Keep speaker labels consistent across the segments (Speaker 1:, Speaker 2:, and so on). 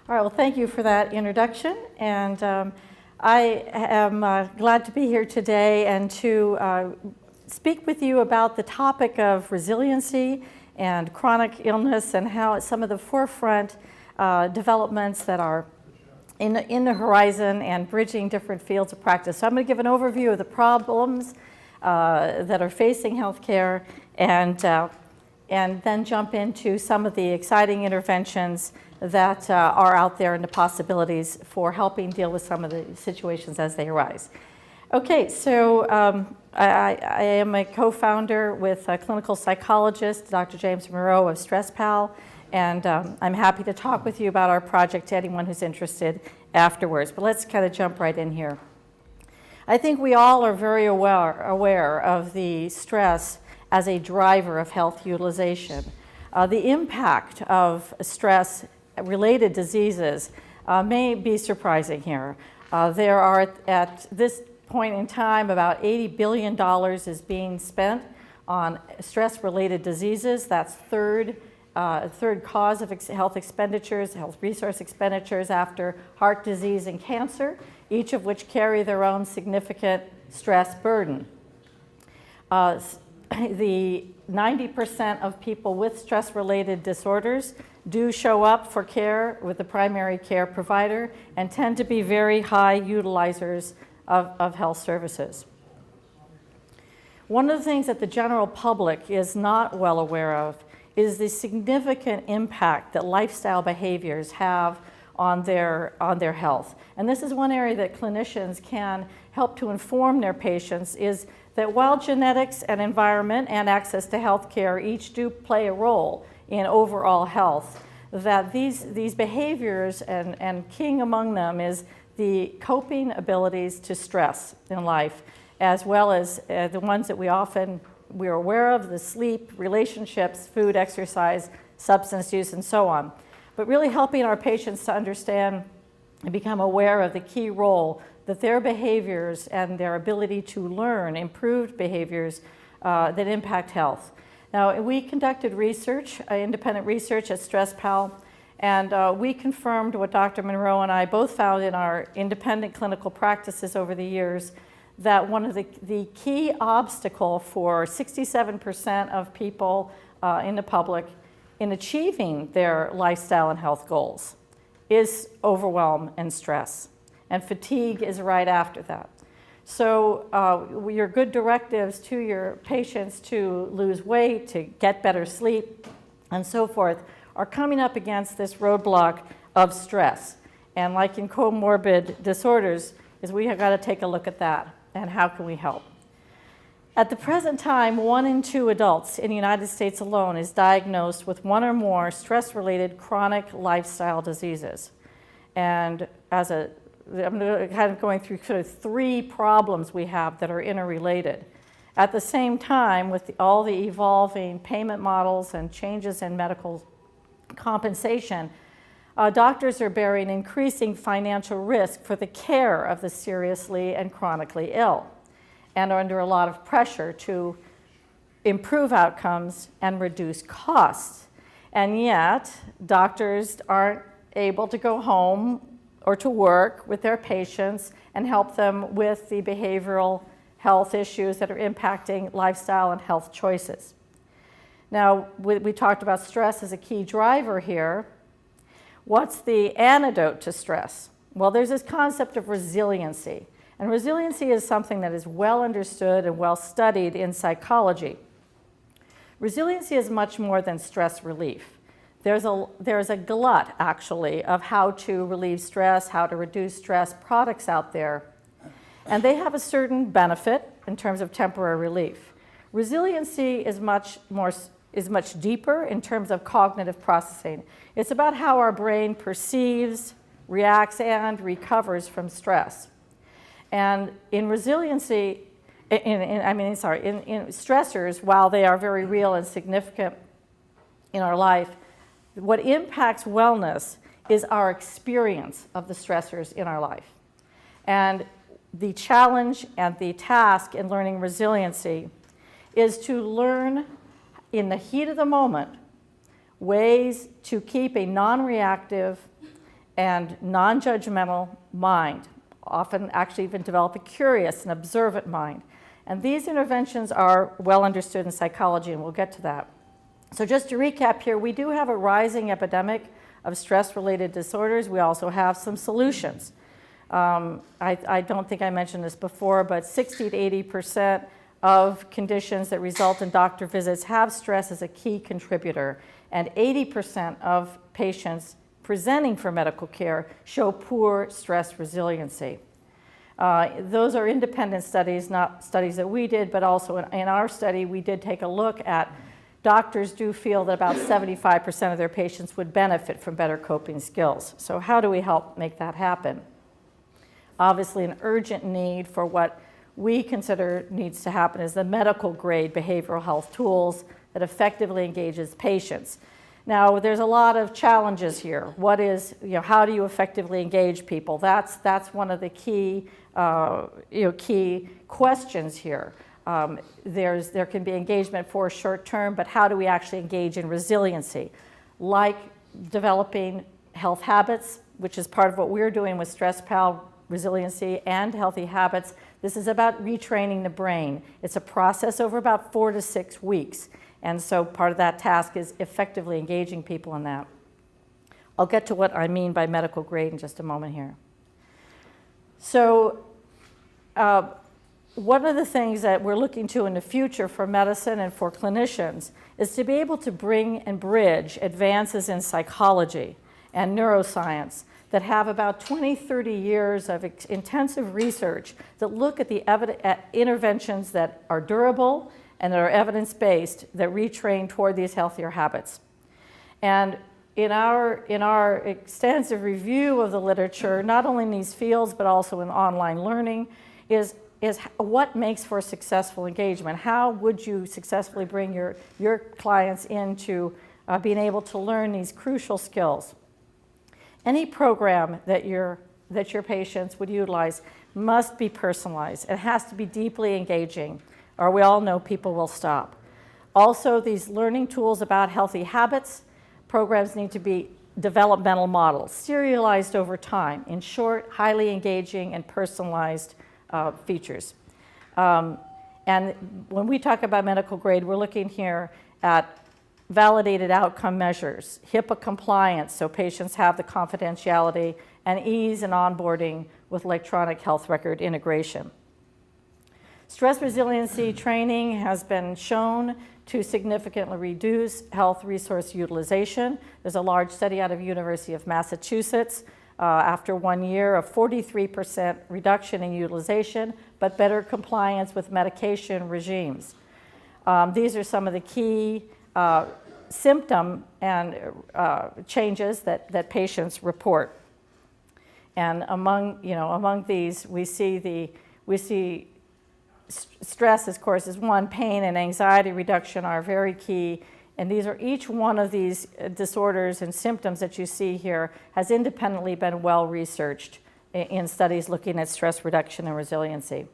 Speaker 1: All right, well, thank you for that introduction. And I am glad to be here today and to speak with you about the topic of resiliency and chronic illness and how some of the forefront developments that are in the horizon and bridging different fields of practice. So I'm going to give an overview of the problems that are facing healthcare and then jump into some of the exciting interventions that are out there and the possibilities for helping deal with some of the situations as they arise. Okay, so I am a co-founder with a clinical psychologist, Dr. James Monroe of StressPal, and I'm happy to talk with you about our project to anyone who's interested afterwards. But let's kind of jump right in here. I think we all are very aware of the stress as a driver of health utilization. The impact of stress-related diseases may be surprising here. There are, at this point in time, about $80 billion is being spent on stress-related diseases. That's third cause of health expenditures, health resource expenditures after heart disease and cancer, each of which carry their own significant stress burden. The 90% of people with stress-related disorders do show up for care with the primary care provider and tend to be very high utilizers of health services. One of the things that the general public is not well aware of is the significant impact that lifestyle behaviors have on their health. And this is one area that clinicians can help to inform their patients, is that while genetics and environment and access to health care each do play a role in overall health, that these behaviors, and king among them is the coping abilities to stress in life, as well as the ones that we're aware of, the sleep, relationships, food, exercise, substance use, and so on. But really helping our patients to understand and become aware of the key role that their behaviors and their ability to learn improved behaviors that impact health. Now, we conducted research, independent research at StressPal, and we confirmed what Dr. Monroe and I both found in our independent clinical practices over the years, that one of the key obstacle for 67% of people in the public in achieving their lifestyle and health goals is overwhelm and stress. And fatigue is right after that. So your good directives to your patients to lose weight, to get better sleep, and so forth, are coming up against this roadblock of stress. And like in comorbid disorders, is we have got to take a look at that and how can we help. At the present time, 1 in 2 adults in the United States alone is diagnosed with one or more stress-related chronic lifestyle diseases. And I'm kind of going through sort of 3 problems we have that are interrelated. At the same time, with all the evolving payment models and changes in medical compensation, doctors are bearing increasing financial risk for the care of the seriously and chronically ill, and are under a lot of pressure to improve outcomes and reduce costs. And yet, doctors aren't able to go home or to work with their patients and help them with the behavioral health issues that are impacting lifestyle and health choices. Now, we talked about stress as a key driver here. What's the antidote to stress? Well, there's this concept of resiliency. And resiliency is something that is well understood and well studied in psychology. Resiliency is much more than stress relief. There's a glut, actually, of how to relieve stress, how to reduce stress products out there. And they have a certain benefit in terms of temporary relief. Resiliency is much deeper in terms of cognitive processing. It's about how our brain perceives, reacts, and recovers from stress. And in resiliency, in stressors, while they are very real and significant in our life, what impacts wellness is our experience of the stressors in our life. And the challenge and the task in learning resiliency is to learn in the heat of the moment ways to keep a non-reactive and non-judgmental mind, often actually even develop a curious and observant mind. And these interventions are well understood in psychology, and we'll get to that. So just to recap here, we do have a rising epidemic of stress-related disorders. We also have some solutions. I don't think I mentioned this before, but 60 to 80% of conditions that result in doctor visits have stress as a key contributor, and 80% of patients presenting for medical care show poor stress resiliency. Those are independent studies, not studies that we did, but also in our study, we did take a look at doctors do feel that about 75% of their patients would benefit from better coping skills. So how do we help make that happen? Obviously, an urgent need for what we consider needs to happen is the medical grade behavioral health tools that effectively engages patients. Now, there's a lot of challenges here. What is, how do you effectively engage people? That's one of the key, key questions here. There can be engagement for short term, but how do we actually engage in resiliency? Like developing health habits, which is part of what we're doing with StressPal, resiliency, and healthy habits. This is about retraining the brain. It's a process over about 4 to 6 weeks. And so part of that task is effectively engaging people in that. I'll get to what I mean by medical grade in just a moment here. So one of the things that we're looking to in the future for medicine and for clinicians is to be able to bring and bridge advances in psychology and neuroscience that have about 20, 30 years of intensive research that look at at interventions that are durable and that are evidence-based that retrain toward these healthier habits. And in our extensive review of the literature, not only in these fields but also in online learning, is what makes for successful engagement. How would you successfully bring your clients into being able to learn these crucial skills? Any program that your patients would utilize must be personalized. It has to be deeply engaging, or we all know people will stop. Also, these learning tools about healthy habits, programs need to be developmental models, serialized over time, in short, highly engaging and personalized features. And when we talk about medical grade, we're looking here at validated outcome measures, HIPAA compliance, so patients have the confidentiality, and ease in onboarding with electronic health record integration. Stress resiliency training has been shown to significantly reduce health resource utilization. There's a large study out of University of Massachusetts after 1 year of 43% reduction in utilization, but better compliance with medication regimes. These are some of the key symptom and changes that patients report. And among these, we see stress, of course, is one. Pain and anxiety reduction are very key. And each one of these disorders and symptoms that you see here has independently been well researched in studies looking at stress reduction and resiliency.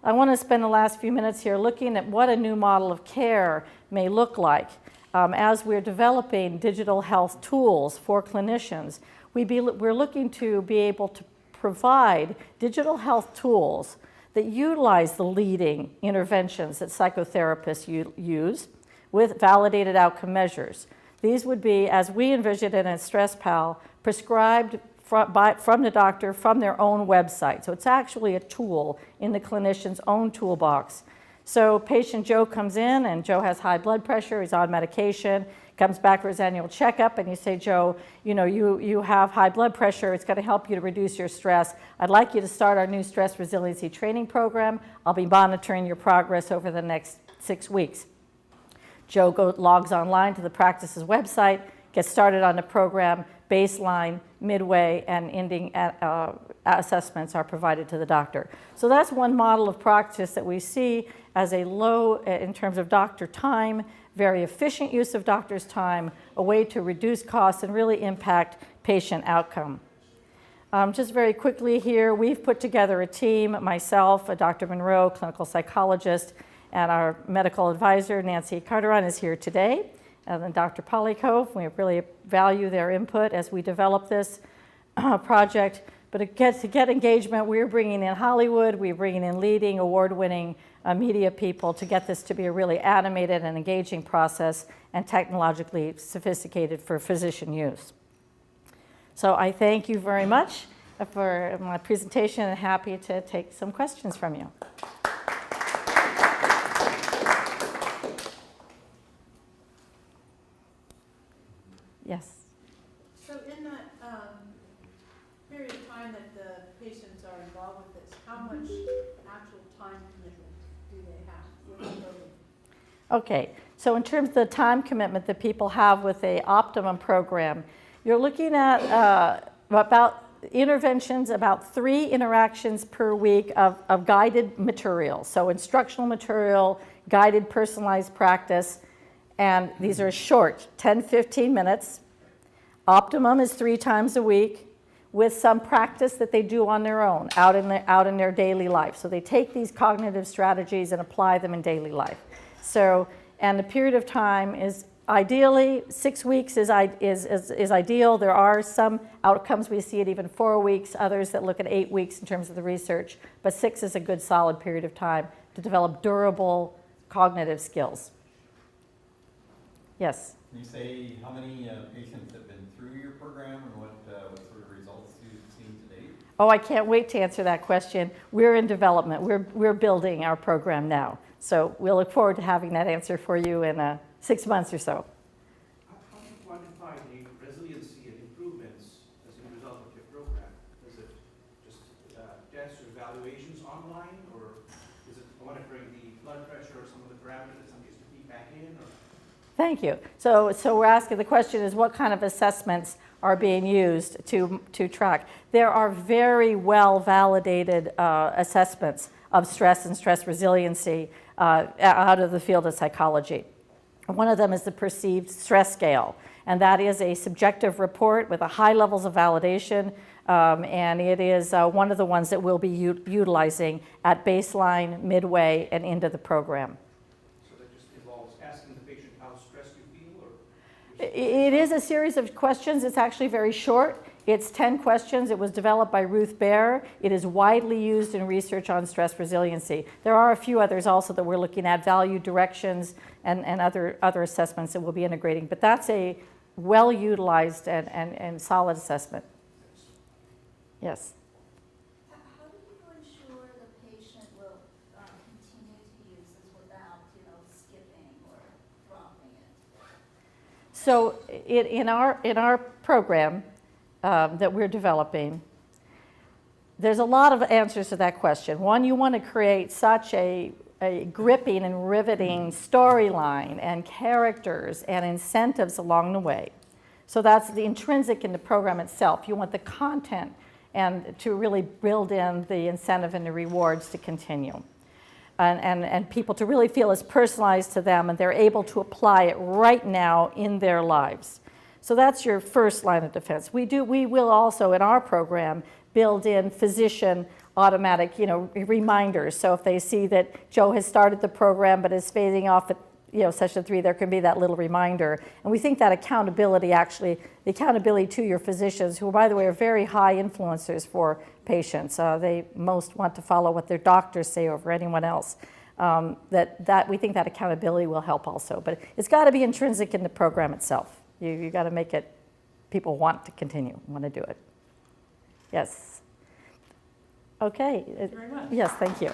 Speaker 1: I want to spend the last few minutes here looking at what a new model of care may look like. As we're developing digital health tools for clinicians, we're looking to be able to provide digital health tools that utilize the leading interventions that psychotherapists use with validated outcome measures. These would be, as we envision it in StressPal, prescribed from the doctor from their own website. So it's actually a tool in the clinician's own toolbox. So patient Joe comes in, and Joe has high blood pressure, he's on medication, comes back for his annual checkup, and you say, Joe, you have high blood pressure, it's going to help you to reduce your stress. I'd like you to start our new stress resiliency training program. I'll be monitoring your progress over the next 6 weeks. Joe logs online to the practice's website, gets started on the program, baseline, midway, and ending assessments are provided to the doctor. So that's one model of practice that we see as a low, in terms of doctor time, very efficient use of doctor's time, a way to reduce costs and really impact patient outcome. Just very quickly here, we've put together a team, myself, Dr. Monroe, clinical psychologist, and our medical advisor, Nancy Carteron, is here today. And then Dr. Polycove, we really value their input as we develop this. project. But to get engagement, we're bringing in Hollywood, we're bringing in leading, award-winning media people to get this to be a really animated and engaging process and technologically sophisticated for physician use. So I thank you very much for my presentation and happy to take some questions from you. Yes.
Speaker 2: So in that period of time that the patients are involved with this, how much actual time commitment do they have with the program?
Speaker 1: Okay, so in terms of the time commitment that people have with a Optimum program, you're looking at about interventions, about 3 interactions per week of guided material. So instructional material, guided personalized practice, and these are short, 10, 15 minutes. Optimum is 3 times a week with some practice that they do on their own, out in their daily life. So they take these cognitive strategies and apply them in daily life. So, and the period of time is ideally 6 weeks is ideal. There are some outcomes we see at even 4 weeks, others that look at 8 weeks in terms of the research, but 6 is a good solid period of time to develop durable cognitive skills. Yes?
Speaker 3: Can you say how many patients have been through your program and what sort of results you've seen to date?
Speaker 1: Oh, I can't wait to answer that question. We're in development. We're building our program now. So we'll look forward to having that answer for you in 6 months or so.
Speaker 4: How do you quantify the resiliency and improvements as a result of your program? Is it just tests or evaluations online, or is it monitoring the blood pressure or some of the parameters that somebody has to feed back in? Or?
Speaker 1: Thank you. So we're asking, the question is what kind of assessments are being used to track? There are very well validated assessments of stress and stress resiliency out of the field of psychology. One of them is the perceived stress scale, and that is a subjective report with a high levels of validation, and it is one of the ones that we'll be utilizing at baseline, midway, and into the program.
Speaker 4: So that just involves asking the patient how stressed you feel? Or
Speaker 1: it is a series of questions. It's actually very short. It's 10 questions. It was developed by Ruth Baer. It is widely used in research on stress resiliency. There are a few others also that we're looking at, value directions and other assessments that we'll be integrating. But that's a well-utilized and solid assessment. Yes?
Speaker 5: How do you ensure the patient will continue to use this without, skipping or dropping it?
Speaker 1: So in our program, that we're developing, there's a lot of answers to that question. One, you want to create such a gripping and riveting storyline and characters and incentives along the way. So that's the intrinsic in the program itself. You want the content and to really build in the incentive and the rewards to continue. And people to really feel it's personalized to them and they're able to apply it right now in their lives. So that's your first line of defense. We will also in our program build in physician automatic, reminders. So if they see that Joe has started the program but is phasing off at, session 3, there can be that little reminder. And we think that accountability, actually, the accountability to your physicians, who by the way are very high influencers for patients. They most want to follow what their doctors say over anyone else. That we think that accountability will help also. But it's got to be intrinsic in the program itself. You got to make it, people want to continue, want to do it. Yes. Okay.
Speaker 2: Thank you very much.
Speaker 1: Yes, thank you.